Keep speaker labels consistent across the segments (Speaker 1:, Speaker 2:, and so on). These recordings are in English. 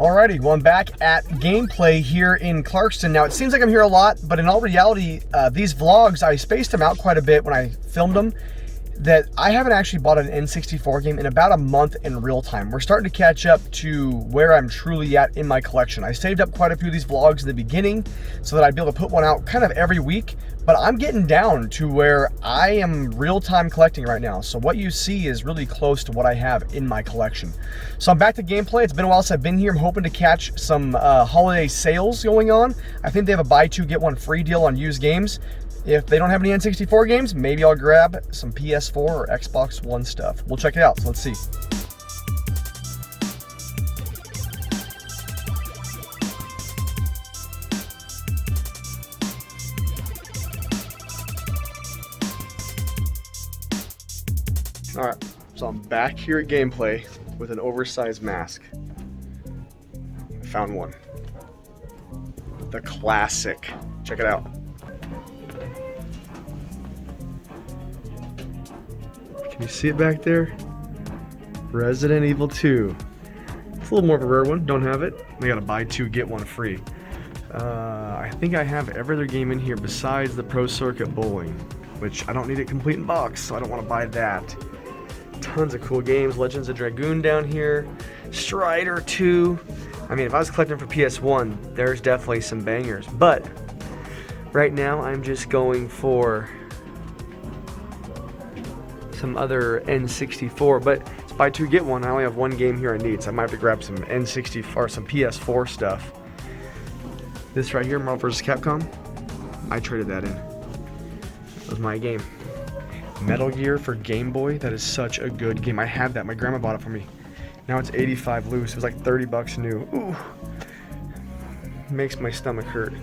Speaker 1: Alrighty, well I'm back at gameplay here in Clarkston. Now it seems like I'm here a lot, but in all reality, these vlogs, I spaced them out quite a bit when I filmed them, that I haven't actually bought an N64 game in about a month in real time. We're starting to catch up to where I'm truly at in my collection. I saved up quite a few of these vlogs in the beginning so that I'd be able to put one out kind of every week, but I'm getting down to where I am real-time collecting right now. So what you see is really close to what I have in my collection. So I'm back to gameplay. It's been a while since I've been here. I'm hoping to catch some holiday sales going on. I think they have a buy two, get one free deal on used games. If they don't have any N64 games, maybe I'll grab some PS4 or Xbox One stuff. We'll check it out, so let's see. All right, so I'm back here at gameplay with an oversized mask. I found one. The classic. Check it out. Can you see it back there? Resident Evil 2. It's a little more of a rare one. Don't have it. They got a buy two, get one free. I think I have every other game in here besides the Pro Circuit Bowling, which I don't need it complete in box, so I don't want to buy that. Tons of cool games. Legends of Dragoon down here. Strider 2. I mean, if I was collecting for PS1, there's definitely some bangers. But right now, I'm just going for some other N64, but it's buy two get one. I only have one game here I need, so I might have to grab some N64 or some PS4 stuff. This right here, Marvel vs. Capcom, I traded that in. That was my game. Metal Gear for Game Boy, that is such a good game. I had that, my grandma bought it for me. Now it's 85 loose, it was like 30 bucks new. Ooh, makes my stomach hurt.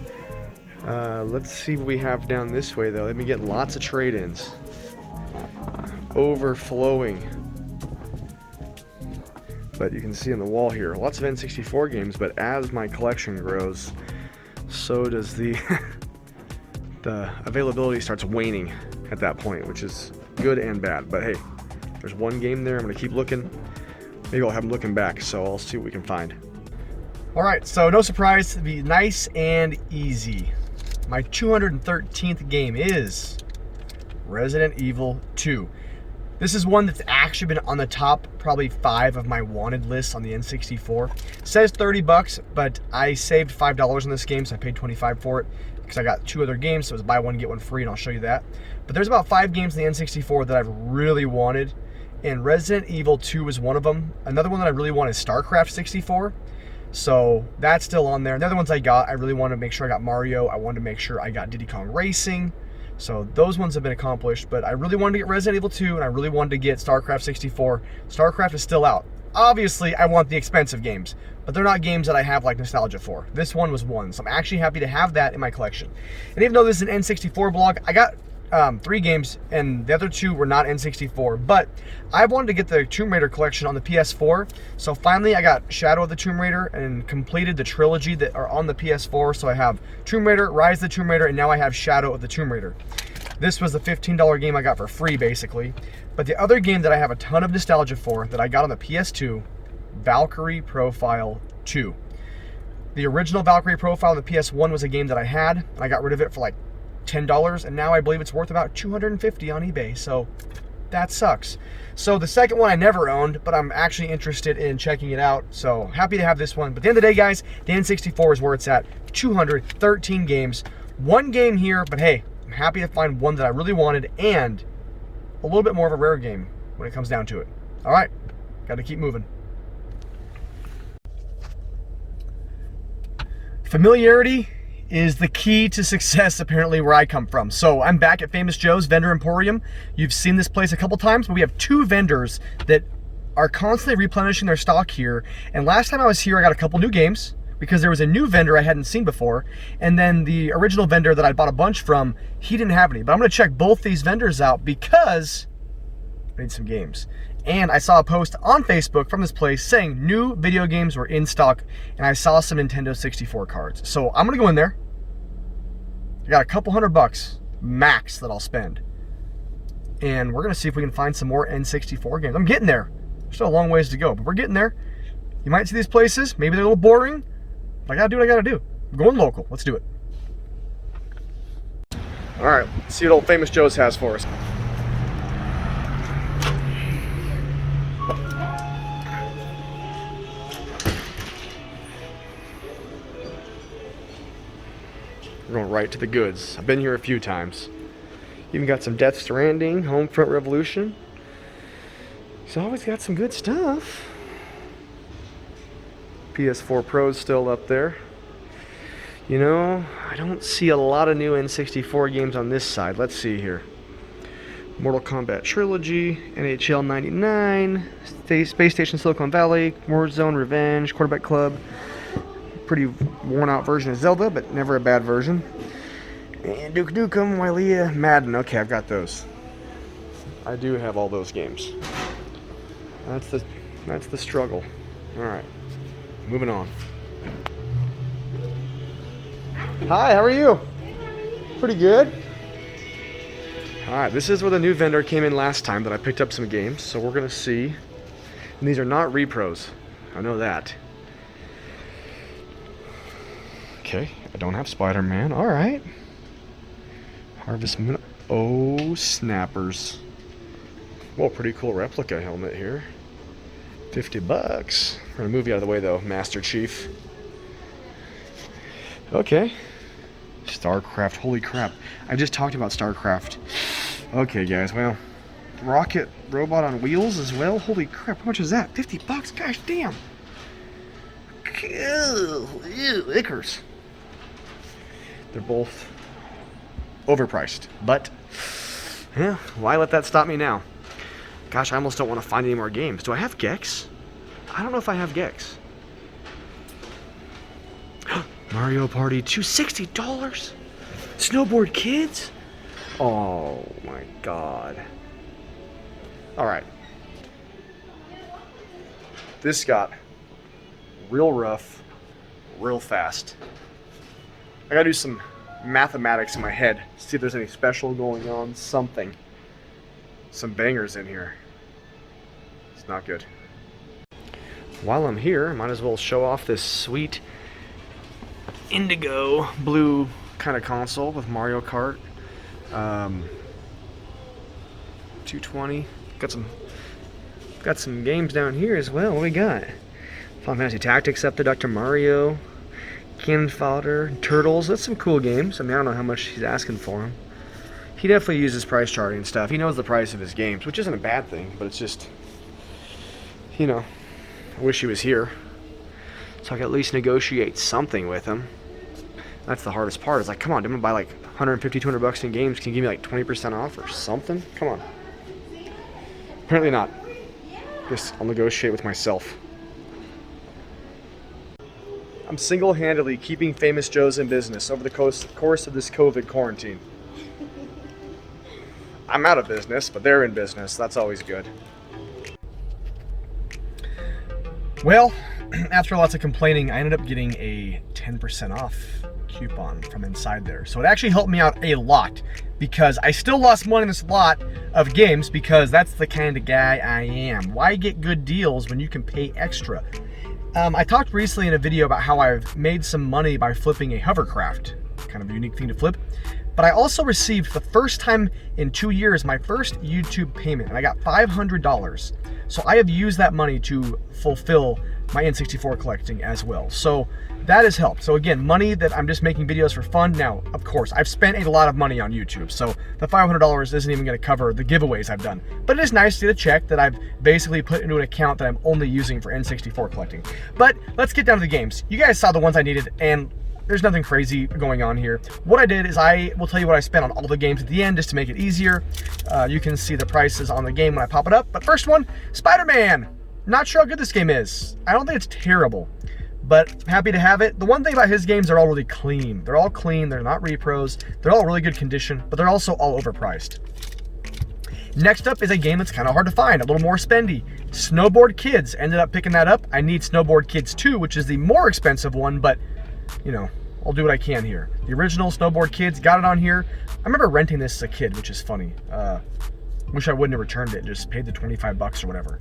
Speaker 1: Let's see what we have down this way though. Let me get lots of trade-ins. Overflowing. But you can see on the wall here, lots of N64 games, but as my collection grows, so does the availability starts waning at that point, which is good and bad. But hey, there's one game there. I'm going to keep looking. Maybe I'll have them looking back, so I'll see what we can find. Alright, so no surprise, to be nice and easy. My 213th game is Resident Evil 2. This is one that's actually been on the top probably 5 of my wanted lists on the N64. It says 30 bucks, but I saved $5 on this game, so I paid 25 for it because I got 2 other games, so it was buy one, get one free, and I'll show you that. But there's about 5 games in the N64 that I've really wanted, and Resident Evil 2 is one of them. Another one that I really want is StarCraft 64. So that's still on there. And the other ones I got, I really wanted to make sure I got Mario. I wanted to make sure I got Diddy Kong Racing. So those ones have been accomplished, but I really wanted to get Resident Evil 2, and I really wanted to get StarCraft 64. StarCraft is still out. Obviously, I want the expensive games, but they're not games that I have like nostalgia for. This one was one, so I'm actually happy to have that in my collection. And even though this is an N64 blog, I got 3 games, and the other 2 were not N64, but I wanted to get the Tomb Raider collection on the PS4, so finally I got Shadow of the Tomb Raider and completed the trilogy that are on the PS4, so I have Tomb Raider, Rise of the Tomb Raider, and now I have Shadow of the Tomb Raider. This was the $15 game I got for free, basically. But the other game that I have a ton of nostalgia for that I got on the PS2, Valkyrie Profile 2. The original Valkyrie Profile on the PS1 was a game that I had, and I got rid of it for like $10, and now I believe it's worth about $250 on eBay, so that sucks. So the second one I never owned, but I'm actually interested in checking it out, so happy to have this one. But at the end of the day, guys, the N64 is where it's at. 213 games, 1 game here, but hey, I'm happy to find one that I really wanted and a little bit more of a rare game when it comes down to it. All right, got to keep moving. Familiarity is the key to success, apparently, where I come from. So I'm back at Famous Joe's Vendor Emporium. You've seen this place a couple times, but we have 2 vendors that are constantly replenishing their stock here. And last time I was here, I got a couple new games because there was a new vendor I hadn't seen before. And then the original vendor that I bought a bunch from, he didn't have any. But I'm going to check both these vendors out because I need some games. And I saw a post on Facebook from this place saying new video games were in stock, and I saw some Nintendo 64 cards. So I'm gonna go in there. I got a couple $100 max that I'll spend. And we're gonna see if we can find some more N64 games. I'm getting there. Still a long ways to go, but we're getting there. You might see these places. Maybe they're a little boring. But I gotta do what I gotta do. I'm going local. Let's do it. All right, let's see what old Famous Joe's has for us. We're going right to the goods. I've been here a few times. Even got some Death Stranding, Homefront Revolution. He's always got some good stuff. PS4 Pro's still up there. You know, I don't see a lot of new N64 games on this side. Let's see here. Mortal Kombat Trilogy, NHL 99, Space Station Silicon Valley, Warzone, Revenge, Quarterback Club. Pretty worn out version of Zelda, but never a bad version. And Duke Nukem, Wylea, Madden. Okay, I've got those. I do have all those games. That's the struggle. All right, moving on. Hi, how are you? Pretty good. All right, this is where the new vendor came in last time that I picked up some games, so we're gonna see. And these are not repros. I know that. Okay, I don't have Spider-Man. All right. Harvest Moon. Oh, snappers. Well, pretty cool replica helmet here. $50. We're gonna move you out of the way though, Master Chief. Okay. StarCraft. Holy crap. I just talked about StarCraft. Okay, guys. Well, rocket robot on wheels as well. Holy crap. How much is that? $50. Gosh damn. Ew, Icarus. They're both overpriced, but yeah, why let that stop me now? Gosh, I almost don't want to find any more games. Do I have Gex? I don't know if I have Gex. Mario Party 2, $60? Snowboard Kids? Oh my god. Alright. This got real rough, real fast. I gotta do some mathematics in my head, see if there's any special going on, something. Some bangers in here. It's not good. While I'm here, I might as well show off this sweet indigo blue kind of console with Mario Kart. 220. Got some games down here as well. What we got? Final Fantasy Tactics up to Dr. Mario, Cannon Fodder, Turtles. That's some cool games. I mean, I don't know how much he's asking for them. He definitely uses price charting and stuff. He knows the price of his games, which isn't a bad thing, but it's just, you know, I wish he was here so I could at least negotiate something with him. That's the hardest part. It's like, come on, I'm gonna buy like 150, 200 bucks in games. Can you give me like 20% off or something? Come on. Apparently not. Guess I'll negotiate with myself. I'm single-handedly keeping Famous Joe's in business over the course of this COVID quarantine. I'm out of business, but they're in business. That's always good. Well, after lots of complaining, I ended up getting a 10% off coupon from inside there. So it actually helped me out a lot because I still lost money in this lot of games because that's the kind of guy I am. Why get good deals when you can pay extra? I talked recently in a video about how I've made some money by flipping a hovercraft. Kind of a unique thing to flip. But I also received, for the first time in 2 years, my first YouTube payment, and I got $500. So I have used that money to fulfill my N64 collecting as well. So that has helped. So again, money that I'm just making videos for fun. Now, of course, I've spent a lot of money on YouTube, so the $500 isn't even gonna cover the giveaways I've done. But it is nice to get a check that I've basically put into an account that I'm only using for N64 collecting. But let's get down to the games. You guys saw the ones I needed, and there's nothing crazy going on here. What I did is I will tell you what I spent on all the games at the end just to make it easier. You can see the prices on the game when I pop it up. But first one, Spider-Man. Not sure how good this game is. I don't think it's terrible, but happy to have it. The one thing about his games, they're all really clean. They're all clean, they're not repros. They're all really good condition, but they're also all overpriced. Next up is a game that's kind of hard to find, a little more spendy. Snowboard Kids, ended up picking that up. I need Snowboard Kids 2, which is the more expensive one, but you know, I'll do what I can here. The original Snowboard Kids, got it on here. I remember renting this as a kid, which is funny. Wish I wouldn't have returned it, just paid the 25 bucks or whatever.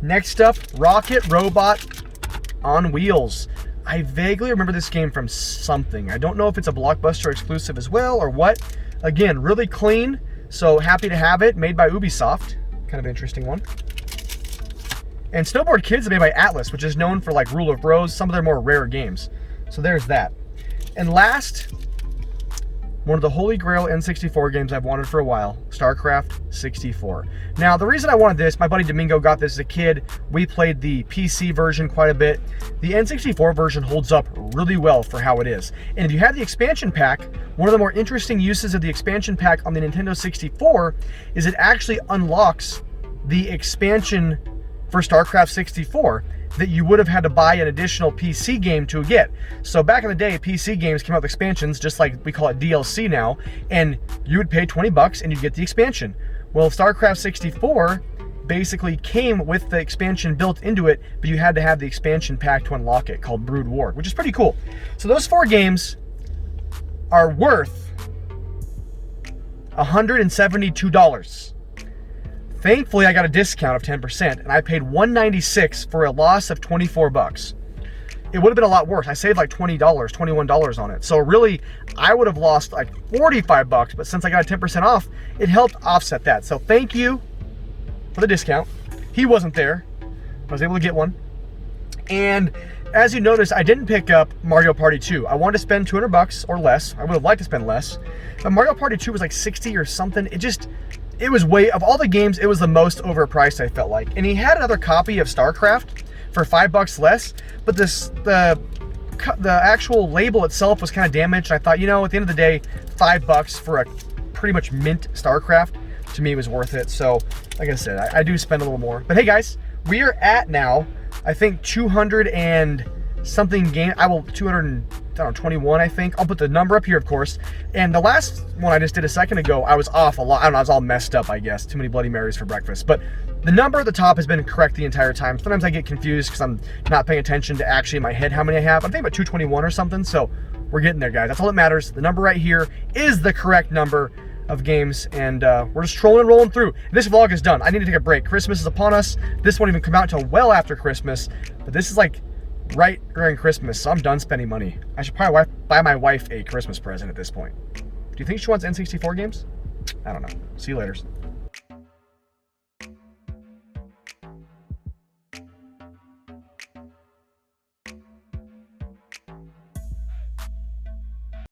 Speaker 1: Next up, Rocket Robot on Wheels. I vaguely remember this game from something. I don't know if it's a Blockbuster exclusive as well or what. Again, really clean, so happy to have it. Made by Ubisoft. Kind of an interesting one. And Snowboard Kids is made by Atlas, which is known for like Rule of Rose, some of their more rare games. So there's that. And last, one of the holy grail N64 games I've wanted for a while, StarCraft 64. Now, the reason I wanted this, my buddy Domingo got this as a kid. We played the PC version quite a bit. The N64 version holds up really well for how it is. And if you have the expansion pack, one of the more interesting uses of the expansion pack on the Nintendo 64 is it actually unlocks the expansion for StarCraft 64 that you would have had to buy an additional PC game to get. So back in the day, PC games came out with expansions, just like we call it DLC now, and you would pay 20 bucks and you'd get the expansion. Well, StarCraft 64 basically came with the expansion built into it, but you had to have the expansion pack to unlock it, called Brood War, which is pretty cool. So those 4 games are worth $172. Thankfully, I got a discount of 10%, and I paid $196 for a loss of 24 bucks. It would have been a lot worse. I saved like $20, $21 on it. So really, I would have lost like 45 bucks, but since I got a 10% off, it helped offset that. So thank you for the discount. He wasn't there. I was able to get one. And as you notice, I didn't pick up Mario Party 2. I wanted to spend 200 bucks or less. I would have liked to spend less. But Mario Party 2 was like 60 or something. It was way, of all the games, it was the most overpriced, I felt like. And he had another copy of StarCraft for 5 bucks less, but the actual label itself was kind of damaged. I thought, you know, at the end of the day, 5 bucks for a pretty much mint StarCraft, to me, was worth it. So, like I said, I do spend a little more. But hey guys, we are at now, I think 200 and something game. 221, I think. I'll put the number up here, of course. And the last one I just did a second ago, I was off a lot. I don't know, I was all messed up, I guess. Too many Bloody Marys for breakfast. But the number at the top has been correct the entire time. Sometimes I get confused because I'm not paying attention to actually in my head how many I have. I'm thinking about 221 or something, so we're getting there, guys. That's all that matters. The number right here is the correct number of games, and we're just trolling and rolling through. This vlog is done. I need to take a break. Christmas is upon us. This won't even come out until well after Christmas, but this is like right during Christmas, so I'm done spending money. I should probably buy my wife a Christmas present at this point. Do you think she wants N64 games? I don't know. See you later.